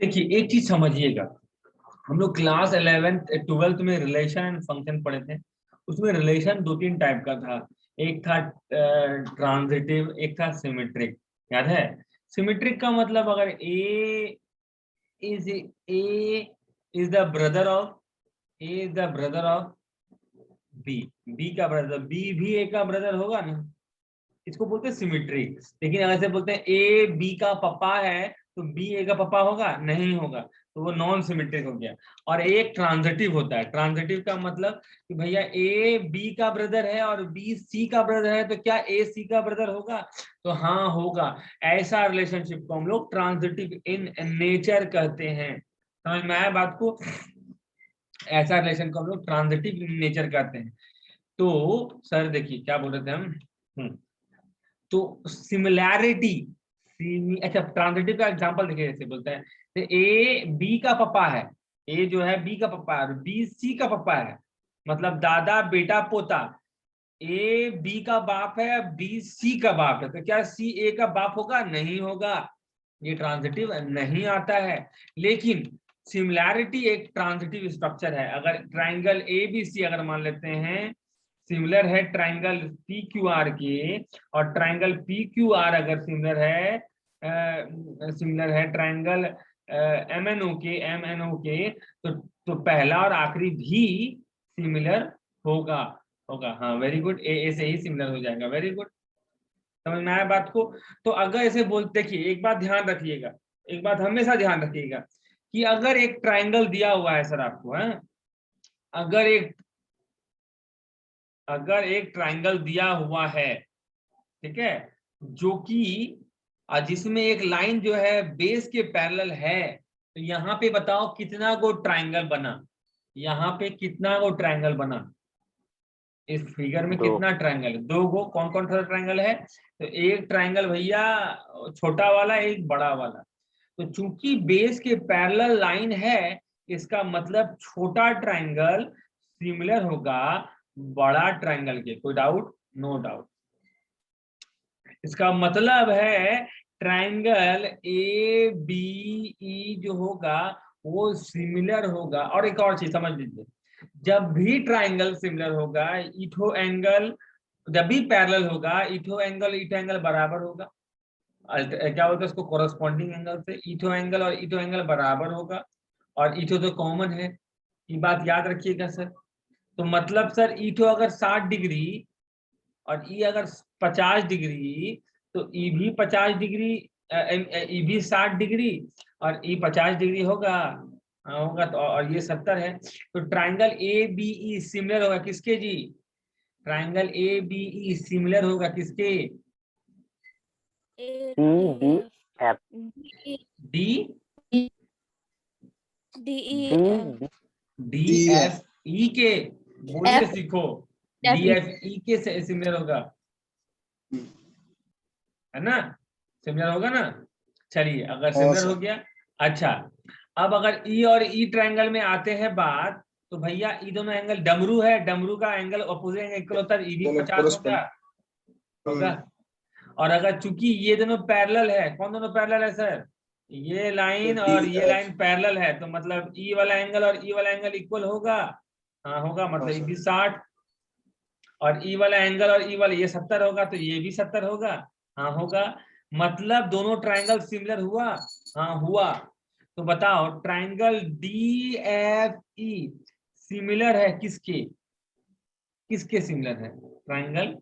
देखिए एक चीज समझिएगा, हम लोग क्लास 11th 12th में रिलेशन एंड फंक्शन पढ़े थे। उसमें रिलेशन दो तीन टाइप का था, एक था ट्रांजिटिव, एक था सिमेट्रिक। याद है? सिमेट्रिक का मतलब अगर A is the brother of B, B का ब्रदर, बी भी ए का ब्रदर होगा ना, इसको बोलते हैं सिमेट्रिक। लेकिन अगर से बोलते हैं ए बी का पापा है तो बी ए का पापा होगा? नहीं होगा, तो वो नॉन सिमेट्रिक हो गया। और एक ट्रांजिटिव होता है। ट्रांजिटिव का मतलब कि भैया ए बी का ब्रदर है और बी सी का ब्रदर है, तो क्या ए सी का ब्रदर होगा? तो हाँ होगा। ऐसा रिलेशनशिप को हम लोग ट्रांजिटिव इन नेचर कहते हैं। समझ में आया बात को? ऐसा रिलेशन को हम लोग ट्रांजिटिव इन नेचर कहते हैं। तो सर देखिए क्या बोल रहे थे हम। तो सिमिलैरिटी, अच्छा ट्रांजिटिव का एग्जांपल देखिए, जैसे बोलते हैं तो ए बी का पापा है, ए जो है बी का पापा है, बी सी का पापा है, मतलब दादा बेटा पोता। ए बी का बाप है, बी सी का बाप है, तो क्या सी ए का बाप होगा? नहीं होगा, ये ट्रांजिटिव नहीं आता है। लेकिन सिमिलैरिटी एक ट्रांजिटिव स्ट्रक्चर है। अगर ट्राइंगल ए बी सी अगर मान लेते हैं सिमिलर है ट्राइंगल पी क्यू आर के, और ट्राइंगल पी क्यू आर अगर सिमिलर है ट्राइंगल एम एन ओ के, तो पहला और आखिरी भी सिमिलर होगा। हाँ वेरी गुड, ए से ही सिमिलर हो जाएगा। वेरी गुड, समझ में आया बात को? तो अगर ऐसे बोलते, देखिए एक बात ध्यान रखिएगा, एक बात हमेशा ध्यान रखिएगा कि अगर एक ट्राइंगल दिया हुआ है सर आपको, है, अगर एक ट्राइंगल दिया हुआ है, ठीक है, जो कि जिसमें एक लाइन जो है बेस के पैरेलल है, तो यहाँ पे बताओ कितना को ट्राइंगल बना? यहाँ पे कितना को ट्राइंगल बना? इस फिगर में कितना ट्राइंगल है? दो गो। कौन कौन सा ट्राइंगल है? तो एक ट्राइंगल भैया छोटा वाला, एक बड़ा वाला। तो चूंकि बेस के पैरेलल लाइन है, इसका मतलब छोटा ट्राइंगल सिमिलर होगा बड़ा ट्राइंगल के। कोई डाउट? No doubt. इसका मतलब है ट्राइंगल ए बी ई जो होगा वो सिमिलर होगा। और एक और चीज समझ लीजिए, जब भी ट्राइंगल सिमिलर होगा, इथो एंगल जब भी पैरेलल होगा, इथो एंगल बराबर होगा। क्या बोलते हैं उसको? कोरस्पॉन्डिंग एंगल से इथो एंगल और इथो एंगल बराबर होगा, और इथो तो कॉमन है, ये बात याद रखिएगा सर। तो मतलब सर इथो अगर 60 डिग्री और ई अगर 50 डिग्री, तो ई भी 50 डिग्री, ई भी 60 डिग्री और ई 50 डिग्री होगा। होगा तो, और ये 70 है, तो triangle A B E similar होगा किसके जी? Triangle A B E similar होगा किसके? डी डी एफ ई के, बोलिए सीखो, डी एफ ई के से सिमिलर होगा, है ना? सिमिलर होगा ना? चलिए अगर सिमिलर हो गया, अच्छा अब अगर ई और ई ट्रायंगल में आते हैं बात, तो भैया ई दोनों एंगल, डमरू है, डमरू का एंगल अपोजिट एंगल इक्वल होता है, ई भी 50 होगा। और अगर चूंकि ये दोनों पैरेलल है, कौन दोनों पैरेलल है सर? ये लाइन और ये लाइन पैरेलल है, तो मतलब ई वाला एंगल और ई वाला एंगल इक्वल होगा। हाँ होगा, मतलब ये भी 60 और ई वाला एंगल और ई वाला ये 70 होगा, तो ये भी 70 होगा। हाँ होगा, मतलब दोनों ट्राइंगल सिमिलर हुआ। हाँ हुआ। तो बताओ triangle D F E similar है किसके? किसके सिमिलर है ट्राइंगल?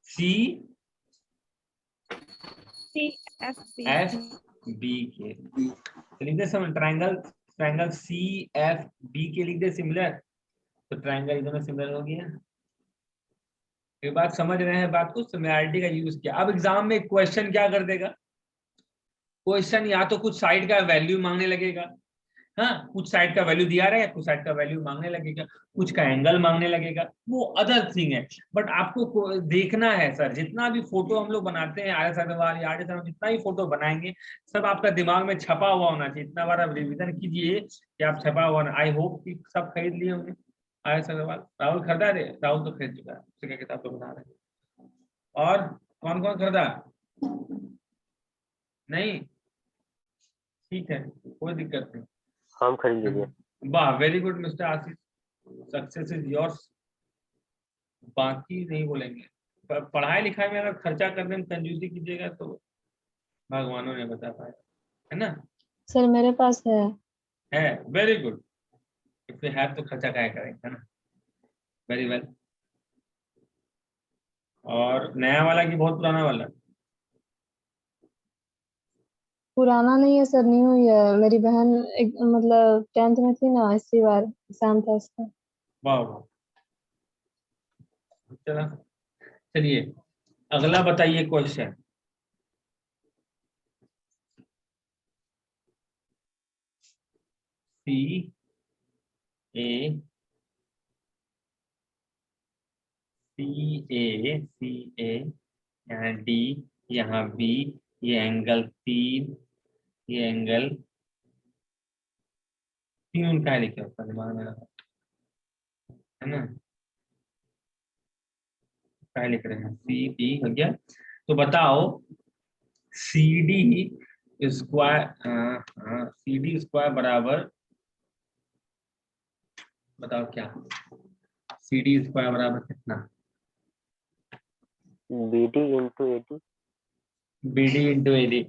सी एफ बी के। तो लिख दे सब triangle, triangle C F B के लिख दे सिमिलर, तो ट्राइंगल दोनों सिमिलर हो गया। ये बात समझ रहे हैं बात को? सिमिलैरिटी का यूज किया। अब एग्जाम में क्वेश्चन क्या कर देगा? क्वेश्चन या तो कुछ साइड का वैल्यू मांगने लगेगा, हाँ कुछ साइड का वैल्यू दिया रहेगा, कुछ साइड का वैल्यू मांगने लगेगा, कुछ का एंगल मांगने लगेगा, वो अदर थिंग है। बट आपको देखना है सर, जितना भी फोटो हम लोग बनाते हैं आर एस अग्रवाल या आर एस, जितना भी फोटो बनाएंगे सब आपका दिमाग में छपा हुआ होना चाहिए। इतना बार आप रिविजन कीजिए कि आप छपा हुआ। आई होप कि सब खरीद लिए होंगे आर एस अग्रवाल। राहुल खरीदा रे? राहुल तो खरीद चुका है, उसका किताब तो बना रहे। और कौन कौन खरीदा? नहीं, ठीक है, कोई दिक्कत नहीं। हम खरीद लीजिए। वाह, very good mister Ashish, success is yours. बाकी नहीं बोलेंगे, पढ़ाई लिखाई में अगर खर्चा करने में कंजूसी कीजिएगा तो भगवानों ने बता पाया, है ना। सर मेरे पास है। Very good, if you have तो खर्चा क्या करेंगे, है ना। Very well. और नया वाला कि बहुत पुराना वाला? पुराना नहीं है सर, न्यू ही है। मेरी बहन एक मतलब 10th में थी ना, इसी बार एग्जाम था इसका। वाह वाह, चला, चलिए अगला बताइए क्वेश्चन। सी ए यहाँ डी, यहाँ बी, ये एंगल 3, ये एंगल 3 उनका लिखे होता दिमाग में, है ना। क्या लिख रहे हैं, सी डी हो गया। तो बताओ C D square, C D square बराबर, बताओ क्या, सी डी स्क्वायर बराबर कितना? B D into A D. B D into A D,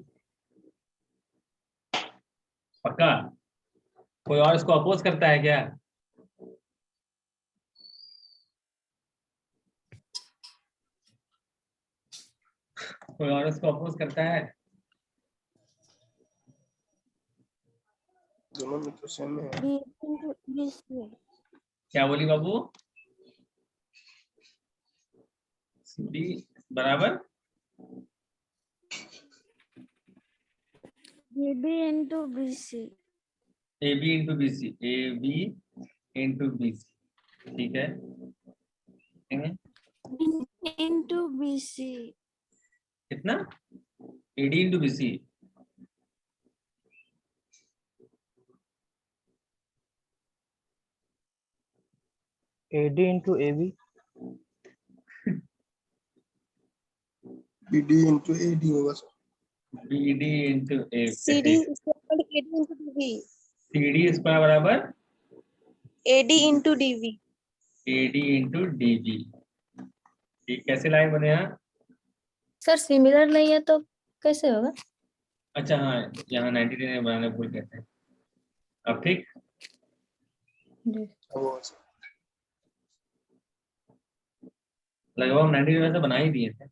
पक्का? कोई और इसको अपोज करता है क्या? कोई और इसको अपोज करता है? दोनों में तो सेम है। क्या बोली बाबू? सी डी बराबर A B into B C. A B into B C, A B into B C, ठीक है। Into B C. कितना? A D into B C, A D into A B. B D into A D होगा sir. B D into A, C D square A D into D V. C D square बराबर A D into D V. A D into D B. ये कैसे line बने यहाँ? Sir similar नहीं है तो कैसे होगा? अच्छा हाँ, यहाँ 90 डिग्री बनाने भूल गए थे। अब ठीक, जी। वो सर। लगभग हम 90 डिग्री से बना ही दिए थे।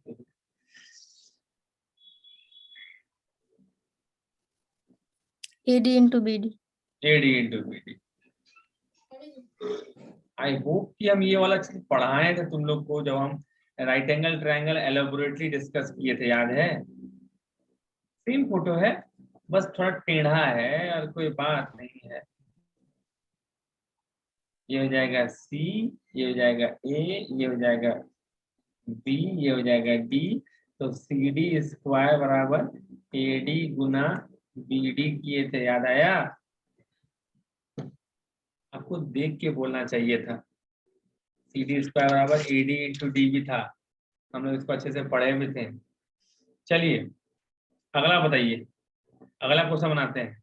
A D into B D. A D into B D. I hope कि हम ये वाला चीज पढ़ाए थे तुम लोग को जब हम राइट एंगल ट्रायंगल एलोबोरेटली डिस्कस किए थे, याद है? सेम फोटो है, बस थोड़ा टेढ़ा है और कोई बात नहीं है। ये हो जाएगा सी, ये हो जाएगा ए, ये हो जाएगा बी, ये हो जाएगा डी। तो सी डी स्क्वायर बराबर ए डी गुना बी डी किए थे, याद आया? आपको देख के बोलना चाहिए था। सी डी स्क्वायर बराबर ए डी इंटू डी भी था, हम लोग इसको अच्छे से पढ़े भी थे। चलिए अगला बताइए, अगला क्वेश्चन बनाते हैं,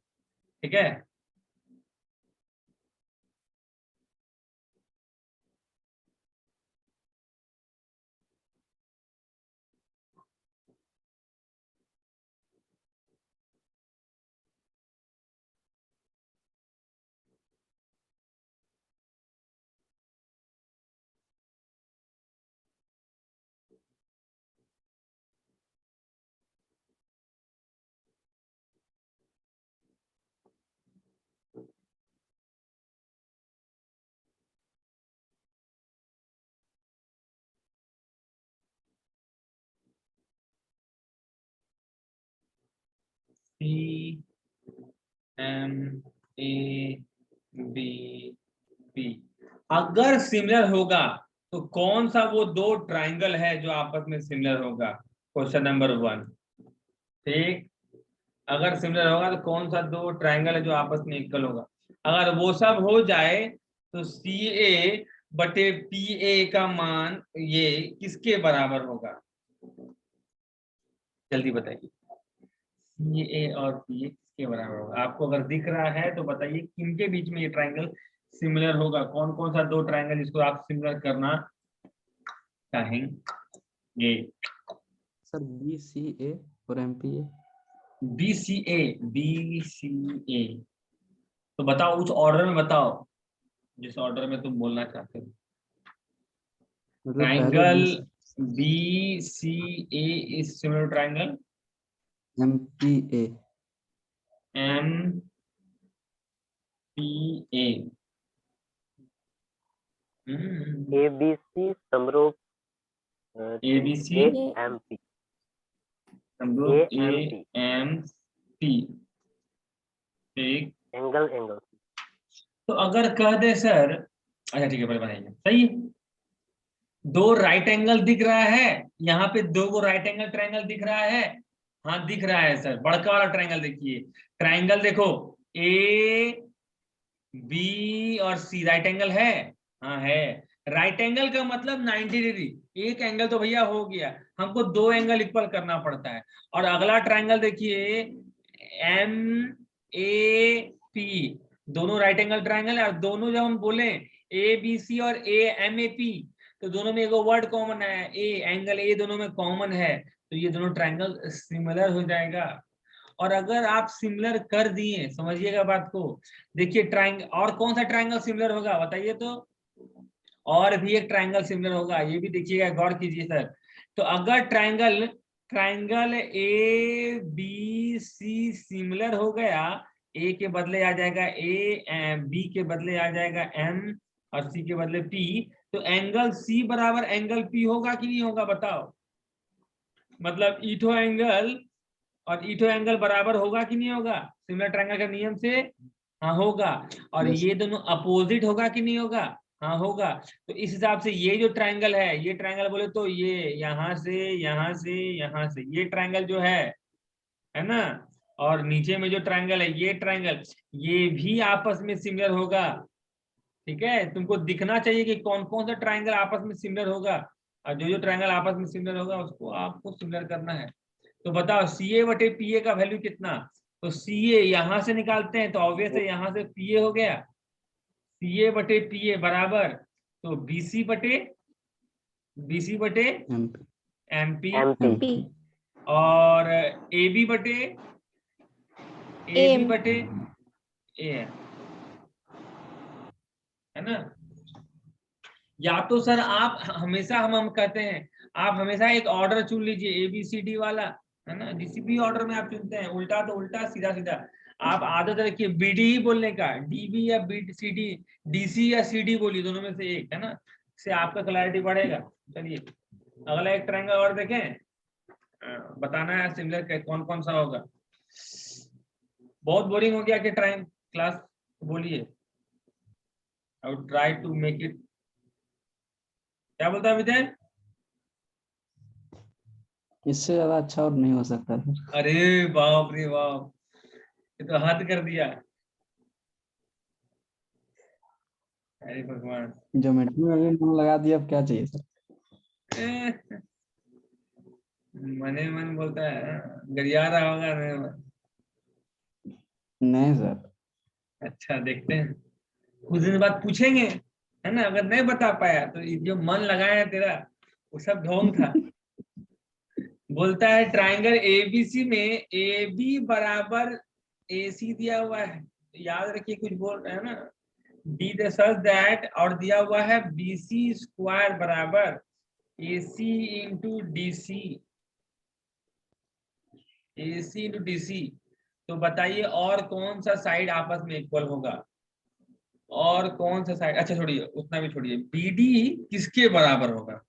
ठीक है। C M A B B अगर सिमिलर होगा तो कौन सा वो दो ट्राइंगल है जो आपस में सिमिलर होगा? क्वेश्चन नंबर 1, ठीक। अगर सिमिलर होगा तो कौन सा दो ट्राइंगल है जो आपस में इक्वल होगा? अगर वो सब हो जाए तो सी ए बटे पी ए का मान ये किसके बराबर होगा? जल्दी बताइए। CA और PA किसके बराबर होगा? आपको अगर दिख रहा है तो बताइए किनके बीच में ये ट्राइंगल सिमिलर होगा? कौन कौन सा दो ट्राइंगल जिसको आप सिमिलर करना चाहेंगे? सर BCA और MPA। BCA तो बताओ उस ऑर्डर में बताओ जिस ऑर्डर में तुम बोलना चाहते हो। मतलब पहले triangle BCA is similar triangle MPA। MPA। ABC समरूप ABC AMP समरूप AMP AMP। ठीक, एंगल तो अगर कह दे सर, अच्छा ठीक है पहले बनाइए, सही है। दो राइट एंगल दिख रहा है, यहाँ पे दो को राइट एंगल ट्रायंगल दिख रहा है। हाँ दिख रहा है सर, बड़का वाला ट्रायंगल देखिए। ट्रायंगल देखो A B और C राइट एंगल है। हाँ है। राइट एंगल का मतलब 90 डिग्री। एक एंगल तो भैया हो गया, हमको दो एंगल इक्वल करना पड़ता है। और अगला ट्रायंगल देखिए MAP, दोनों राइट एंगल ट्रायंगल है। और दोनों जब हम बोले ABC और AMAP तो दोनों में एक वर्ड कॉमन है, ए एंगल ए दोनों में कॉमन है, तो ये दोनों ट्रायंगल सिमिलर हो जाएगा। और अगर आप सिमिलर कर दिए, समझिएगा बात को, देखिए ट्रायंगल और कौन सा ट्रायंगल सिमिलर होगा बताइए तो। और भी एक ट्रायंगल सिमिलर होगा, ये भी देखिएगा, गौर कीजिए सर। तो अगर ट्रायंगल ABC सिमिलर हो गया, ए के बदले आ जाएगा ए, बी के बदले आ जाएगा एम और सी के बदले पी, तो एंगल सी बराबर एंगल पी होगा कि नहीं होगा बताओ? मतलब ईथो एंगल और ईथो एंगल बराबर होगा कि नहीं होगा सिमिलर ट्रायंगल के नियम से? हाँ होगा। और Yes. ये दोनों अपोजिट होगा कि नहीं होगा? हाँ होगा। तो इस हिसाब से ये जो ट्रायंगल है, ये ट्रायंगल बोले तो ये यहाँ से यहाँ से यहाँ से ये ट्रायंगल जो है ना, और नीचे में जो ट्रायंगल है ये ट्रायंगल, ये भी आपस में सिमिलर होगा। ठीक है, तुमको दिखना चाहिए कि कौन कौन सा ट्रायंगल आपस में सिमिलर होगा, और जो जो ट्रायंगल आपस में सिमिलर होगा उसको आपको सिमिलर करना है। तो बताओ CA बटे PA का वैल्यू कितना? तो CA यहां से निकालते हैं तो ऑब्वियस है यहाँ से PA हो गया। CA बटे PA बराबर तो BC बटे MP MP और AB बटे A है ना। या तो सर आप हमेशा हम कहते हैं आप हमेशा एक ऑर्डर चुन लीजिए ABCD वाला, है ना। जिस भी ऑर्डर में आप चुनते हैं, उल्टा तो उल्टा, सीधा सीधा। आप आदत रखिए BD ही बोलने का, DB या BCD, DC या CD बोलिए, दोनों में से एक, है ना। इससे आपका क्लैरिटी बढ़ेगा। चलिए अगला एक ट्रायंगल और देखें, बताना है सिमिलर कौन कौन सा होगा। बहुत बोरिंग हो गया कि ट्रायंगल क्लास, बोलिए। I would try to make it. क्या बोलता है विजय? इससे ज्यादा अच्छा और नहीं हो सकता सर। अरे बाप रे बाप, ये तो हद कर दिया। अरे भगवान, ज्योमेट्री में भी मन लगा दिया, अब क्या चाहिए सर। मने मन बोलता है, गरिया रहा होगा मने मन। नहीं सर। अच्छा देखते हैं, कुछ दिन बाद पूछेंगे, है ना। अगर नहीं बता पाया तो ये जो मन लगाया है तेरा वो सब ढोंग था। बोलता है ट्रायंगल ABC में AB बराबर AC दिया हुआ है, याद रखिए कुछ बोल रहे हैं ना। डी द सच दैट, और दिया हुआ है BC स्क्वायर बराबर AC into DC, AC into DC। तो बताइए और कौन सा साइड आपस में इक्वल होगा, और कौन सा साइड, अच्छा छोड़िए उतना भी छोड़िए, BD किसके बराबर होगा?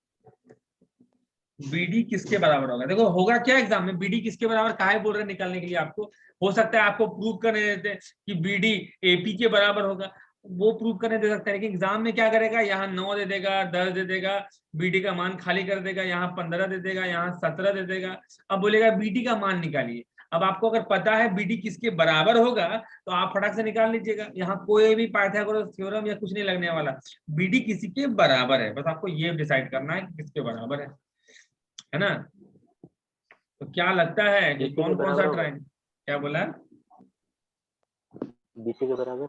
BD किसके बराबर होगा? देखो होगा क्या एग्जाम में, BD किसके बराबर काहे बोल रहे हैं निकालने के लिए आपको। हो सकता है आपको प्रूव करने देते कि BD AP के बराबर होगा, वो प्रूव करने दे सकता है। लेकिन एग्जाम में क्या करेगा, यहाँ 9 दे देगा, 10 दे देगा, BD का मान खाली कर देगा, यहाँ 15 दे देगा, यहाँ 17 दे देगा। अब बोलेगा BD का मान निकालिए। अब आपको अगर पता है BD किसके बराबर होगा तो आप फटाक से निकाल लीजिएगा। यहाँ कोई भी पाइथागोरस थ्योरम या कुछ नहीं लगने वाला, BD किसी के बराबर है, बस आपको ये डिसाइड करना है कि किसके बराबर है ना। तो क्या लगता है कि कौन कौन सा ट्रायंगल, क्या बोला? BC के बराबर।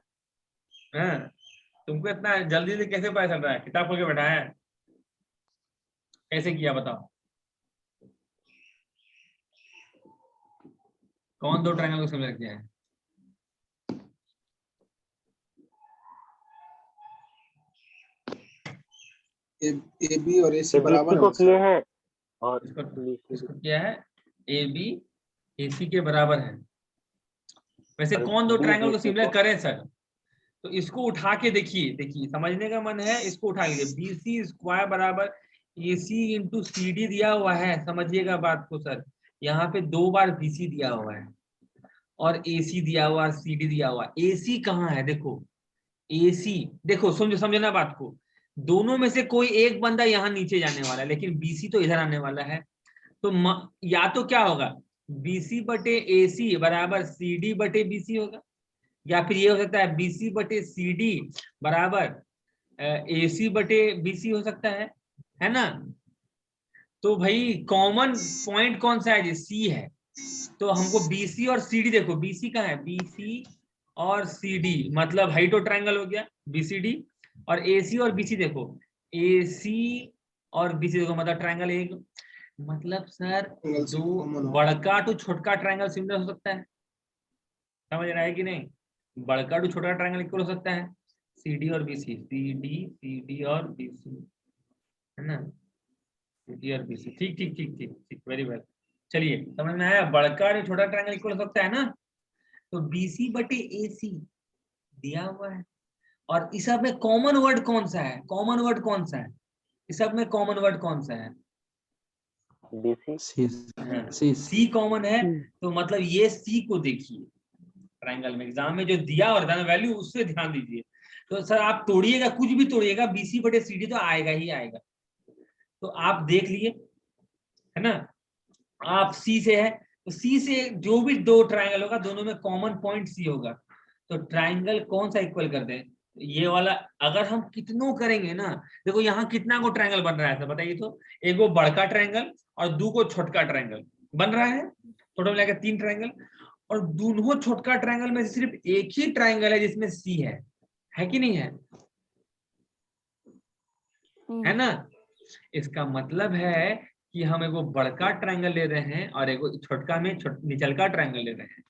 हाँ, तुमको इतना जल्दी से कैसे पता चल रहा है? किताब खोल के बैठाया है? कैसे किया बताओ? कौन दो ट्रायंगल को सिमिलर किया है? AB और AC ये बराबर BC को है किए सर। हैं और इसको BC इसको किया है AB AC के बराबर है। वैसे और कौन दो ट्रायंगल को BBC सिमिलर को। करें सर? तो इसको उठा के देखिए, देखिए समझने का मन है, इसको उठा लीजिए। BC स्क्वायर बराबर AC इंटू CD दिया हुआ है, समझिएगा बात को सर। यहाँ पे 2 बार BC दिया हुआ है और AC दिया हुआ, CD दिया हुआ। AC कहाँ है? देखो AC, देखो समझना बात को। दोनों में से कोई एक बंदा यहाँ नीचे जाने वाला है, लेकिन BC तो इधर आने वाला है। तो या तो क्या होगा, BC बटे AC बराबर CD बटे BC होगा, या फिर ये हो सकता है BC बटे CD बराबर AC बटे BC हो सकता है ना? तो भाई कॉमन पॉइंट कौन सा है जी? C है। तो हमको BC और CD, देखो BC कहाँ है? BC और CD मतलब हाइटो ट्रायंगल हो गया BCD, और AC और BC देखो, AC और BC देखो मतलब ट्रायंगल एक। मतलब सर ट्रायंगल C दो common हो। बड़का टू छोटका ट्रायंगल सिमिलर हो सकता है, समझ रहा है कि नहीं? बड़का टू छोटा ट्रायंगल इक्वल हो सकता है, CD और BC, CD और BC, है ना? CD और BC, ठीक ठीक ठीक ठीक ठीक, वेरी वेल। चलिए समझ में आया? बड़का और छोटा ट्रायंगल इक्वल हो सकता है ना? तो BC बटे AC दिया हुआ है, और इस सब में कॉमन वर्ड कौन सा है? कॉमन वर्ड कौन सा है इस सब में? कॉमन वर्ड कौन सा है? BC। सी कॉमन है। तो मतलब ये सी को देखिए ट्रायंगल में, एग्जाम में जो दिया और वैल्यू उससे ध्यान दीजिए। तो सर आप तोड़िएगा, कुछ भी तोड़िएगा, BC बटे CD तो आएगा ही आएगा। तो आप देख लिए, है ना? आप C से है, तो C से जो भी दो ट्रायंगल होगा दोनों में कॉमन पॉइंट C होगा। तो ट्रायंगल कौन सा इक्वल कर दें? ये वाला। अगर हम कितनों करेंगे ना, देखो यहाँ कितना को ट्रायंगल बन रहा है, बताइए तो। एक वो बड़का ट्रायंगल और दो को छोटका ट्रायंगल बन रहा है, टोटल मिलाकर 3 ट्रायंगल। और दोनों छोटका ट्रायंगल में सिर्फ एक ही ट्रायंगल है जिसमें C है कि नहीं है ना? इसका मतलब है कि हम एगो बड़का ट्रायंगल ले रहे हैं और एगो छोटका में निचलका ट्रायंगल ले रहे हैं।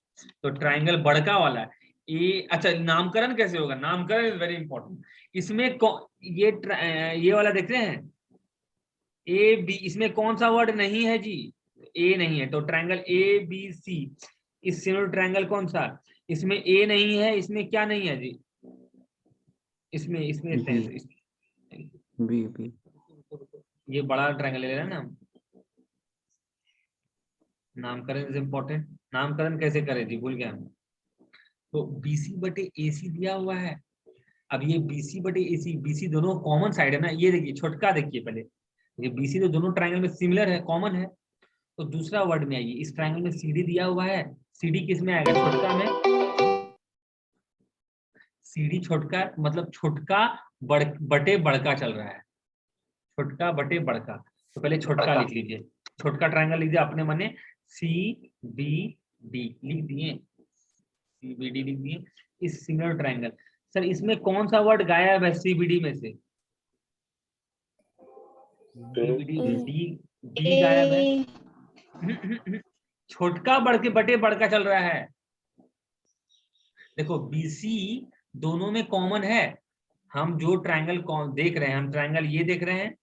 तो ट्रायंगल बड़का वाला अच्छा, नामकरण कैसे होगा? नामकरण इज वेरी इंपॉर्टेंट। इसमें ये वाला देख रहे हैं AB, इसमें कौन सा वर्ड नहीं है जी? A नहीं है, तो ट्रायंगल ABC, इस सिमिलर ट्रायंगल कौन सा? इसमें A नहीं है, इसमें क्या नहीं है जी? इसमें B। ये बड़ा ट्रायंगल ले रहे हैं ना। नामकरण इज इम्पोर्टेंट। नामकरण कैसे करें जी? भूल गया। तो BC बटे AC दिया हुआ है। अब ये BC बटे AC, BC दोनों कॉमन साइड है ना। ये देखिए छोटका, देखिए पहले ये BC तो दोनों ट्रायंगल में सिमिलर है, कॉमन है। तो दूसरा वर्ड में आइए, इस ट्रायंगल में CD दिया हुआ है, CD किस में आएगा? छोटका में। CD छोटका मतलब छोटका बटे बड़का चल रहा है, छोटका बटे बड़का। तो पहले छोटका लिख लीजिए, छोटका ट्रायंगल लिख दिया अपने मने, CBD लिख दिए, CBD लिख दिए। इस सिमिलर ट्रायंगल, सर इसमें कौन सा वर्ड गायब है CBD में से? डी गायब है। छोटका बटे बड़का चल रहा है। देखो BC दोनों में कॉमन है। हम जो ट्रायंगल देख रहे हैं, हम ट्रायंगल ये देख रहे हैं,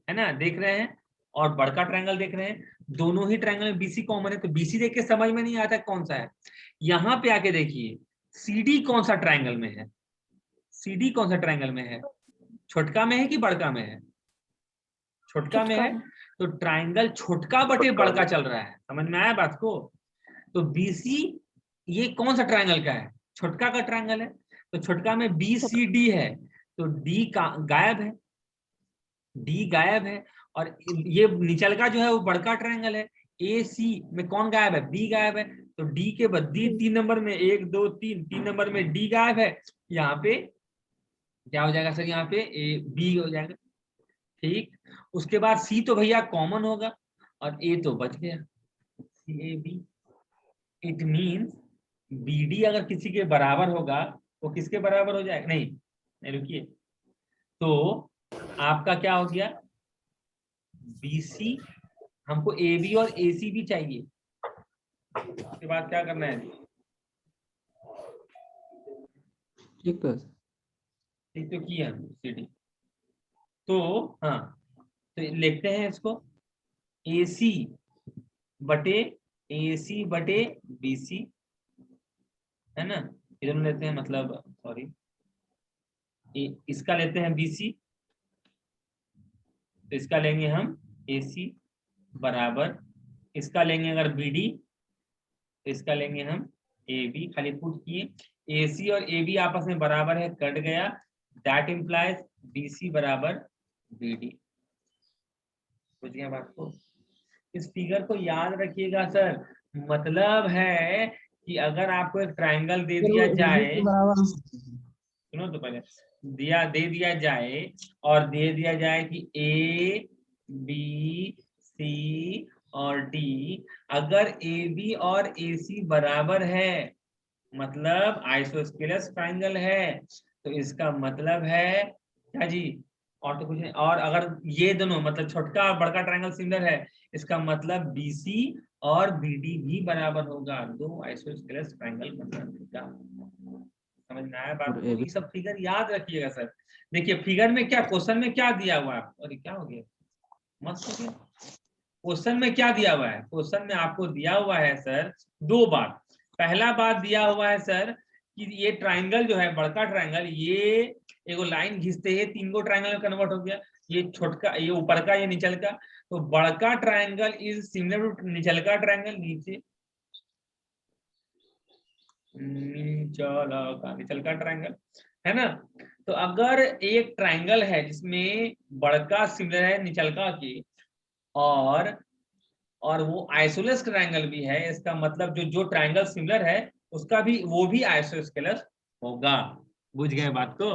है ना, देख रहे हैं, और बड़का ट्रायंगल देख रहे हैं। दोनों ही ट्रायंगल में BC कॉमन है। तो BC देख के समझ में नहीं आता कौन सा है। यहाँ पे आके देखिए CD कौन सा ट्रायंगल में है? CD कौन सा ट्रायंगल में है? छोटका में है कि बड़का में है? छोटका में है। तो ट्रायंगल छोटका बटे बड़का चल रहा है, समझ में आया बात को? तो BC ये कौन सा ट्रायंगल का है? छोटका का ट्रायंगल है। तो छोटका में BCD है, तो D का गायब है, D गायब है। और ये निचल का जो है वो बड़का ट्रायंगल है, AC में कौन गायब है? B गायब है। तो D के बाद D 3 नंबर में, 1 2 3 नंबर में D गायब है। यहाँ पे क्या हो जाएगा सर? यहाँ पे B हो जाएगा, ठीक। उसके बाद C तो भैया कॉमन होगा, और A तो बच गया, CAB। इट मीन्स BD अगर किसी के बराबर होगा वो किसके बराबर हो जाएगा, नहीं नहीं रुकिए, तो आपका क्या हो गया, BC, हमको AB और AC भी चाहिए, उसके बाद क्या करना है, ठीक है ठीक तो किया CD, तो हाँ, तो लिखते हैं इसको AC बटे BC, है ना, इधर लेते हैं, मतलब सॉरी, इसका लेते हैं BC, तो इसका लेंगे हम AC बराबर, इसका लेंगे अगर BD, तो इसका लेंगे हम AB, खाली पुट किए, AC और AB आपस में बराबर है, कट गया, दैट इंप्लाइज BC बराबर BD। समझ गया बात को, इस फिगर को याद रखिएगा सर, मतलब है कि अगर आपको एक ट्रायंगल दे दिया जाए, बराबर सुनो तो पहले, दे दिया जाए और दे दिया जाए कि A B C और D, अगर AB और AC बराबर है, मतलब आइसोस्केलस ट्रायंगल है, तो इसका मतलब है क्या जी, और तो कुछ नहीं, और अगर ये दोनों मतलब छोटका और बड़का ट्रायंगल सिमिलर है, इसका मतलब BC और BD भी बराबर होगा, दो आइसोस्केलस ट्रायंगल बनेगा। समझ में आया बात और को? AB ये सब फिगर याद रखिएगा सर। देखिए फिगर में क्या, क्वेश्चन में क्या दिया हुआ है, अरे क्या हो गया, मस्त हो गया, क्वेश्चन में क्या दिया हुआ है, क्वेश्चन में आपको दिया हुआ है सर दो बात, पहला बात दिया हुआ है सर कि ये ट्रायंगल जो है, बड़का ट्रायंगल, ये एगो लाइन घिसते ही 3 गो ट्रायंगल में कन्वर्ट हो गया, ये छोटका, ये ऊपर का, ये नीचल का, तो बड़का ट्रायंगल इज सिमिलर टू निचल का ट्रायंगल, नीचे निचल का ट्रायंगल, है ना। तो अगर एक ट्रायंगल है जिसमें बड़का सिमिलर है निचलका के, और वो आइसोसेलेस ट्रायंगल भी है, इसका मतलब जो ट्रायंगल सिमिलर है उसका भी, वो भी आइसोसेलेस होगा। बुझ गए बात को,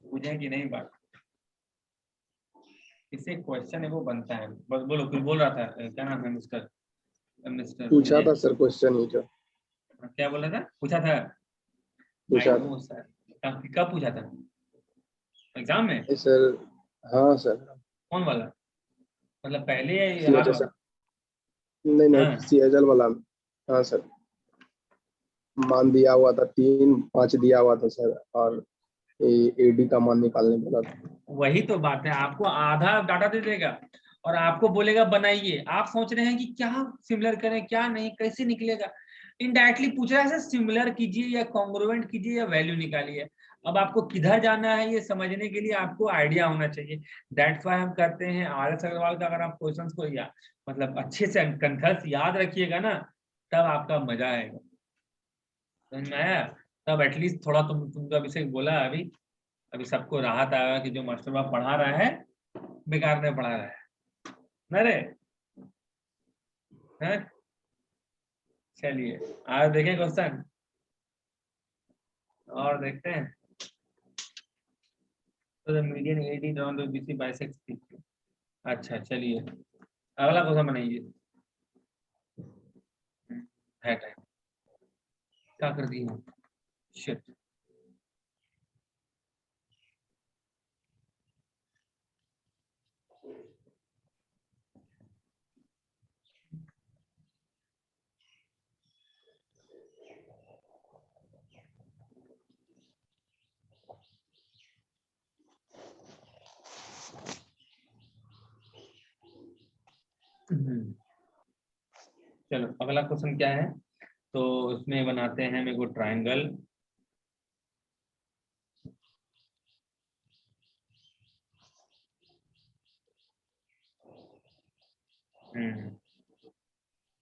बुझे कि नहीं बात, इससे क्वेश्चन है वो बनता है, बस बोलो, कुछ बोल रहा था, क्या नाम है मिस्टर पूछा विजय, था सर क्वेश्चन ही जो क्या बोल रहा था, पूछा था, आई पूछा नो सर, कब पूछा था, एग्जाम में, था सर। हाँ सर, कौन वाला, मतलब पहले या हाल CHL वाला, सर, नहीं नहीं हाँ CHL वाला। हाँ सर, मान दिया हुआ था 3 5 दिया हुआ था सर, और AD का मान निकालने बोला था। वही तो बात है, आपको आधा डाटा दे देगा और आपको बोलेगा बनाइए, आप सोच रहे हैं कि क्या सिमिलर करें क्या नहीं, कैसे निकलेगा, इनडायरेक्टली पूछ रहा है सिमिलर कीजिए या कॉन्ग्रुएंट कीजिए या वैल्यू निकालिए। अब आपको किधर जाना है ये समझने के लिए आपको आइडिया होना चाहिए, दैट्स व्हाई हम करते हैं RS अग्रवाल का। अगर आप क्वेश्चंस को या मतलब अच्छे से कंठस्थ याद रखिएगा ना, तब आपका मजा आएगा, समझ में आया, तब एटलीस्ट थोड़ा तुमको अभिषेक बोला अभी सबको राहत आएगा कि जो मास्टर बाप पढ़ा रहा है बेकार में पढ़ा रहा है ना रे, हैं? चलिए आज देखें क्वेश्चन और देखते हैं, तो the median AD drawn to BC bisects PQ। अच्छा चलिए अगला क्वेश्चन बनाइए, है टाइम, क्या कर दी हूँ, शिट, चलो अगला क्वेश्चन क्या है, तो उसमें बनाते हैं मेरे को ट्रायंगल,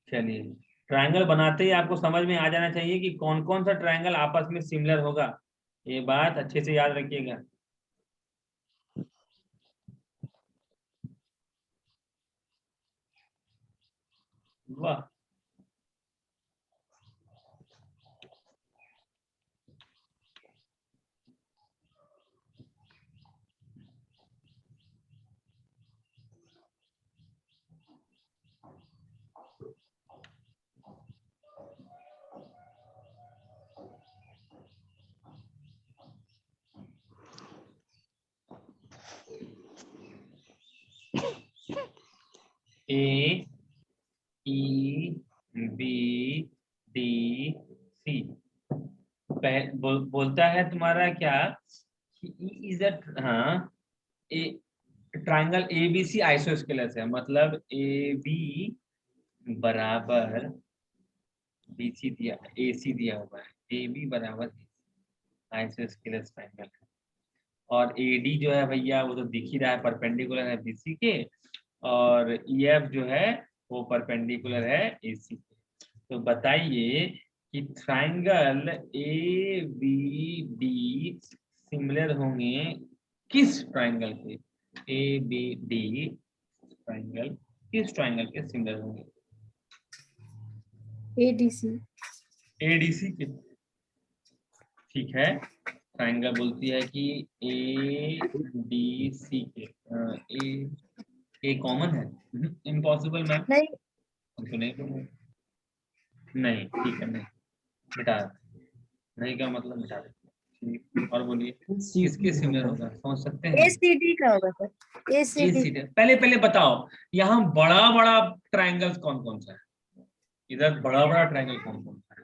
चलिए ट्रायंगल बनाते ही आपको समझ में आ जाना चाहिए कि कौन कौन सा ट्रायंगल आपस में सिमिलर होगा, ये बात अच्छे से याद रखिएगा। वाह, ए ई बी डी सी बोलता है तुम्हारा क्या इज हाँ ट्राइंगल एबीसी आइसोस्केलस है, मतलब ए बी बराबर बी सी दिया, ए सी दिया हुआ है, ए बी बराबर आइसोस्केलस ट्राइंगल है। और ए डी जो है भैया वो तो दिख ही रहा है, परपेंडिकुलर है बीसी के, और ई एफ जो है वो परपेंडिकुलर है ए सी के। तो बताइए कि triangle A B D similar होंगे किस ट्राइंगल के, ए बी डी ट्राइंगल किस ट्राइंगल के सिमिलर होंगे? ADC। एडीसी के। ठीक है, ट्राइंगल बोलती है कि ए डी सी के, ए कॉमन है, इम्पॉसिबल मैम, नहीं, तो नहीं तो नहीं, ठीक है, नहीं मिटा देते, नहीं का मतलब मिटा देते। ठीक, और बोलिए किसके सिमिलर होगा, सोच सकते हैं? ACD का होगा सर, ACD। पहले बताओ यहाँ बड़ा बड़ा ट्राइंगल्स कौन कौन सा है, इधर बड़ा बड़ा ट्राइंगल कौन कौन सा है?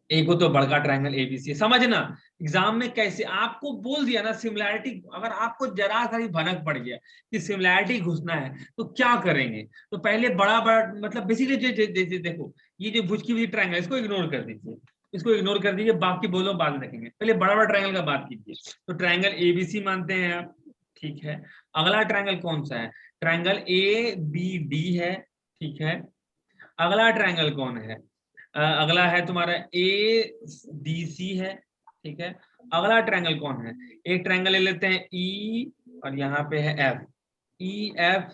एक तो बड़का ट्राइंगल एबीसी, समझना एग्जाम में कैसे आपको बोल दिया ना सिमिलैरिटी, अगर आपको जरा सा ही भनक पड़ गया कि सिमिलैरिटी घुसना है तो क्या करेंगे, तो पहले बड़ा मतलब बेसिकली देखो ये जो भुज की हुई ट्राइंगल इसको इग्नोर कर दीजिए, इसको इग्नोर कर दीजिए, बाकी बोलो बाद में रखेंगे, पहले बड़ा बड़ा ट्राइंगल का बात कीजिए। तो ट्राइंगल एबीसी मानते हैं आप, ठीक है। अगला ट्राइंगल कौन सा है? ट्राइंगल ए बी डी है, ठीक है। अगला ट्राइंगल कौन है? अगला है तुम्हारा ए डी सी है, ठीक है। अगला ट्राइंगल कौन है? एक ट्राइंगल ले लेते हैं ई और यहाँ पे है एफ, ई एफ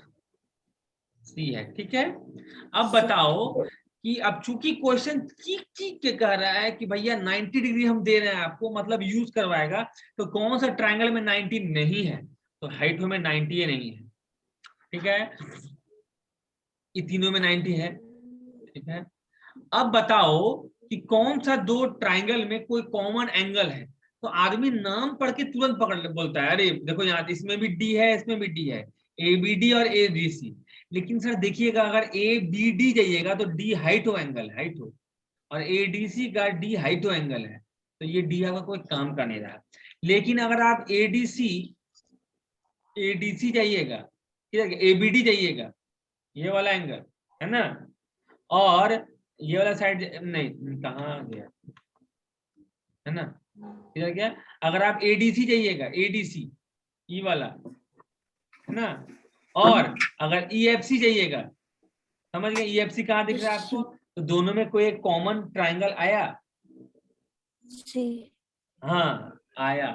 सी है, ठीक है। अब बताओ कि अब चूंकि क्वेश्चन चीख के कह रहा है कि भैया 90 डिग्री हम दे रहे हैं आपको, मतलब यूज करवाएगा, तो कौन सा ट्राइंगल में 90 नहीं है? तो हाइट में 90 नहीं है, ठीक है, ये तीनों में 90 है, ठीक है। अब बताओ कि कौन सा दो ट्राइंगल में कोई कॉमन एंगल है? तो आदमी नाम पढ़ के तुरंत पकड़ बोलता है, अरे देखो यहाँ इसमें भी डी है, इसमें भी डी है, ए बी डी और ए डी सी। लेकिन सर देखिएगा अगर ए बी डी जाइएगा तो डी हाइट हो एंगल, हाइट हो, और ए डी सी का डी हाइट हो एंगल है, तो ये डी का कोई काम का नहीं रहा। लेकिन अगर आप ए डी सी जाइएगा, ए बी डी जाइएगा, ये वाला एंगल है ना, और ये वाला साइड नहीं, कहाँ गया है ना, इधर क्या, अगर आप एडीसी जाइएगा, एडीसी ई वाला है ना, और अगर ईएफसी जाइएगा, समझ गए ईएफसी कहाँ दिख रहा है आपको, तो दोनों में कोई एक कॉमन ट्राइंगल आया, हाँ आया,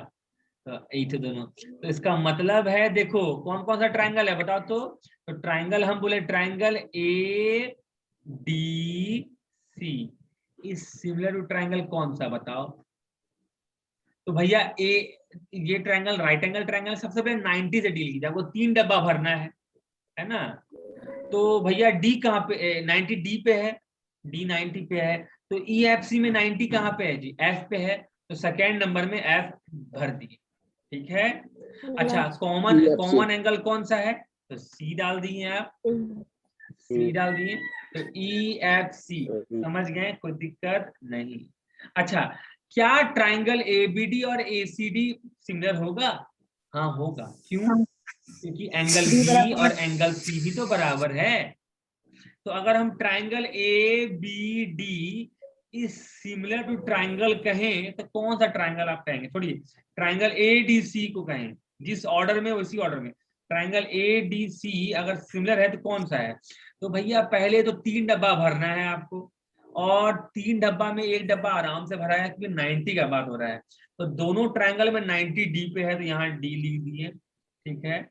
तो यही थे दोनों। तो इसका मतलब है देखो कौन कौन सा ट्राइंगल है बताओ तो ट्राइंगल हम बोले triangle A D C is similar to triangle कौन सा बताओ? तो भैया ये ट्राइंगल राइट एंगल ट्राइंगल सबसे पहले 90 से डील कीजिए, आपको 3 डब्बा भरना है ना। तो भैया डी कहाँ पे 90 डी पे है, डी 90 पे है, तो ईएफसी में 90 कहाँ पे है जी, एफ पे है, तो सेकेंड नंबर में एफ भर दिए, ठीक है। अच्छा कॉमन एंगल कौन सा है, तो सी डाल दिए आप, सी डाल दिए, तो ई एफ सी, समझ गए, कोई दिक्कत नहीं। अच्छा क्या ट्राइंगल एबीडी और एसीडी सिमिलर होगा? हाँ होगा, क्यों? क्योंकि एंगल बी और एंगल सी भी तो बराबर है। तो अगर हम triangle A B D is similar to triangle कहें तो कौन सा ट्राइंगल आप कहेंगे? थोड़ी ट्राइंगल ए डी सी को कहें, जिस ऑर्डर में उसी ऑर्डर में ट्राइंगल ए डी सी अगर सिमिलर है तो कौन सा है? तो भैया पहले तो 3 डब्बा भरना है आपको, और 3 डब्बा में एक डब्बा आराम से भरा है क्योंकि 90 का बात हो रहा है, तो दोनों ट्राइंगल में 90 डी पे है, तो यहाँ डी लिख दिए, ठीक है।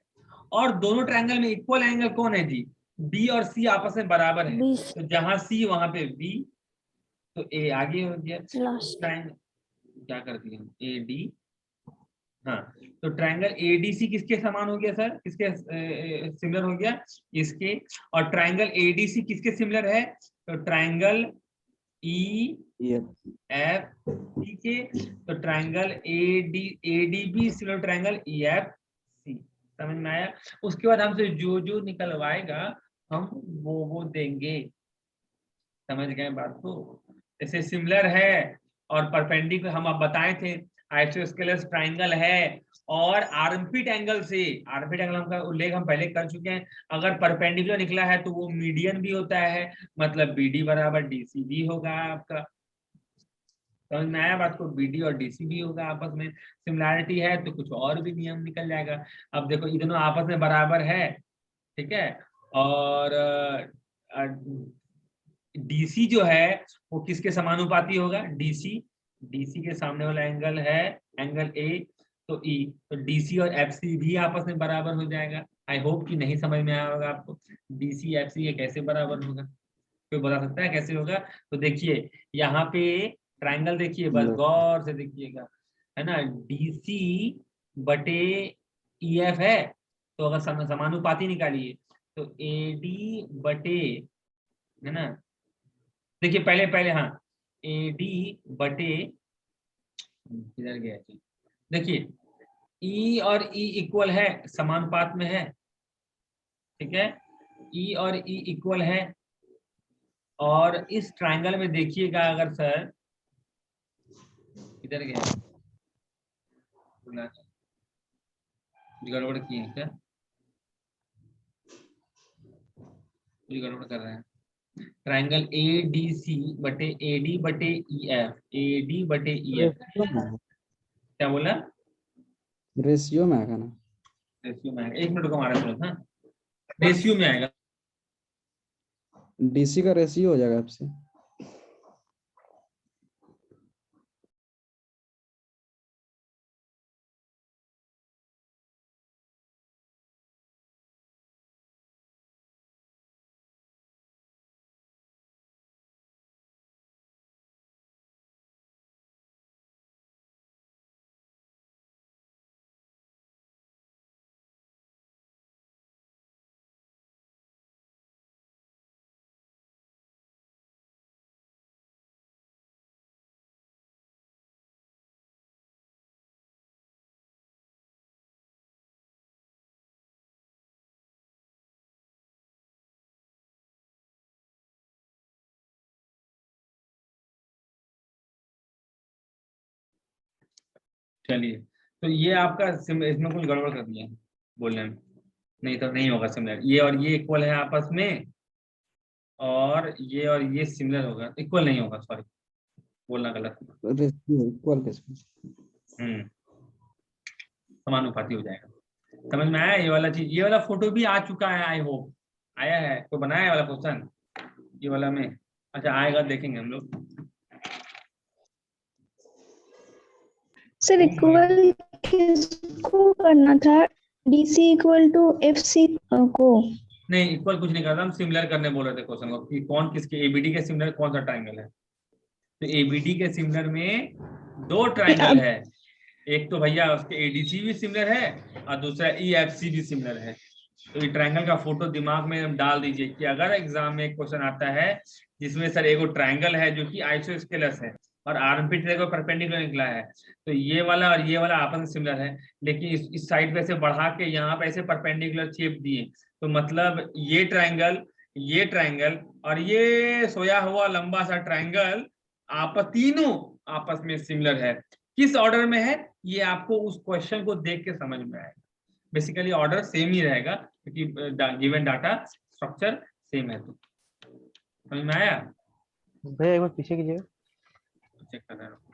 और दोनों ट्राइंगल में इक्वल एंगल कौन है जी, बी और सी आपस में बराबर है, तो जहां सी वहां पे बी, तो ए आगे हो गया, ट्राइंगल क्या कर दिया ए डी, हाँ, तो ट्राइंगल एडीसी किसके समान हो गया सर, किसके सिमिलर हो गया, इसके। और ट्राइंगल एडीसी किसके सिमिलर है, तो ट्राइंगल ई Yes. एफ, ठीक है। तो triangle ADB similar triangle EFC, समझ में आया। उसके बाद हमसे जो जो निकलवाएगा हम वो देंगे, समझ गए बात को। जैसे सिमिलर है और परपेंडिकुलर हम अब बताए थे, आइसोस्केलस ट्रायंगल है और आर्मपिट एंगल से, आर्मपिट एंगल का उल्लेख हम पहले कर चुके हैं, अगर परपेंडिकुलर निकला है तो वो मीडियन भी होता है, मतलब बीडी बराबर डीसी भी होगा आपका, समझ में आया बात को। बीडी और डीसी भी होगा आपस में, सिमिलैरिटी है तो कुछ और भी नियम निकल जाएगा। अब देखो ये दोनों आपस में बराबर है, ठीक है, और डीसी जो है वो किसके समानुपाती होगा, डीसी, डीसी के सामने वाला एंगल है एंगल ए, तो ई, तो डीसी और एफसी भी आपस में बराबर हो जाएगा। आई होप कि नहीं समझ में आया होगा आपको, डीसी एफसी ये कैसे बराबर होगा, कोई बता सकता है कैसे होगा। तो देखिए यहाँ पे ट्रायंगल देखिए, बस गौर से देखिएगा, है ना, डीसी बटे ईएफ है, तो अगर समानुपाती निकालिए तो एडी बटे, है ना, देखिए पहले हाँ, एडी बटे, किधर गया जी, देखिए ई और ई इक्वल है, समानुपात में है, ठीक है, ई और ई इक्वल है। और इस ट्रायंगल में देखिएगा अगर सर, किधर गया, गड़बड़ किए हैं क्या, गड़बड़ कर रहे हैं। ट्रायंगल ए डी सी बटे एडी बटे ई एफ, एडी बटे ई एफ, क्या बोला, रेशियो में आएगा ना, रेशियो में आएगा, 1 मिनट को हमारा थोड़ा सा, रेशियो में आएगा, डीसी का रेशियो हो जाएगा आपसे। चलिए, तो ये आपका इसमें कुछ गड़बड़ कर दिया है बोलने में, नहीं तो नहीं होगा सिमिलर, ये और ये इक्वल है आपस में, और ये सिमिलर होगा, इक्वल नहीं होगा, सॉरी बोलना गलत, रेशियो इक्वल कैसे, समानुपाती हो जाएगा। समझ में आया ये वाला चीज, ये वाला फोटो भी आ चुका है, आई होप आया है, तो बनाया है वाला क्वेश्चन ये वाला में, अच्छा आएगा, देखेंगे हम लोग। सर इक्वल किसको करना था, डीसी इक्वल टू एफसी को? नहीं इक्वल कुछ नहीं करता, हम सिमिलर करने बोल रहे थे क्वेश्चन को कि कौन किसके, एबीडी के सिमिलर कौन सा ट्रायंगल है। तो एबीडी के सिमिलर में 2 ट्रायंगल है, एक तो भैया उसके एडीसी भी सिमिलर है और दूसरा ईएफसी भी सिमिलर है। तो ये ट्रायंगल का फोटो दिमाग में डाल दीजिए कि अगर एग्जाम में एक क्वेश्चन आता है जिसमें सर एक ट्रायंगल है जो कि आइसोस्केलस है और आर्मपिट को परपेंडिकुलर निकला है, तो ये वाला और ये वाला आपस में सिमिलर है, लेकिन इस साइड पे से बढ़ा के यहाँ पे ऐसे परपेंडिकुलर शेप दिए, तो मतलब ये ट्रायंगल और ये सोया हुआ लंबा सा ट्रायंगल तीनों आपस में सिमिलर है। किस ऑर्डर में है ये आपको उस क्वेश्चन को देख के समझ में आएगा, बेसिकली ऑर्डर सेम ही रहेगा क्योंकि गिवन डाटा स्ट्रक्चर सेम है। तो समझ में आया भैया एक बार पीछे कीजिए, चेक कर रहा हूँ।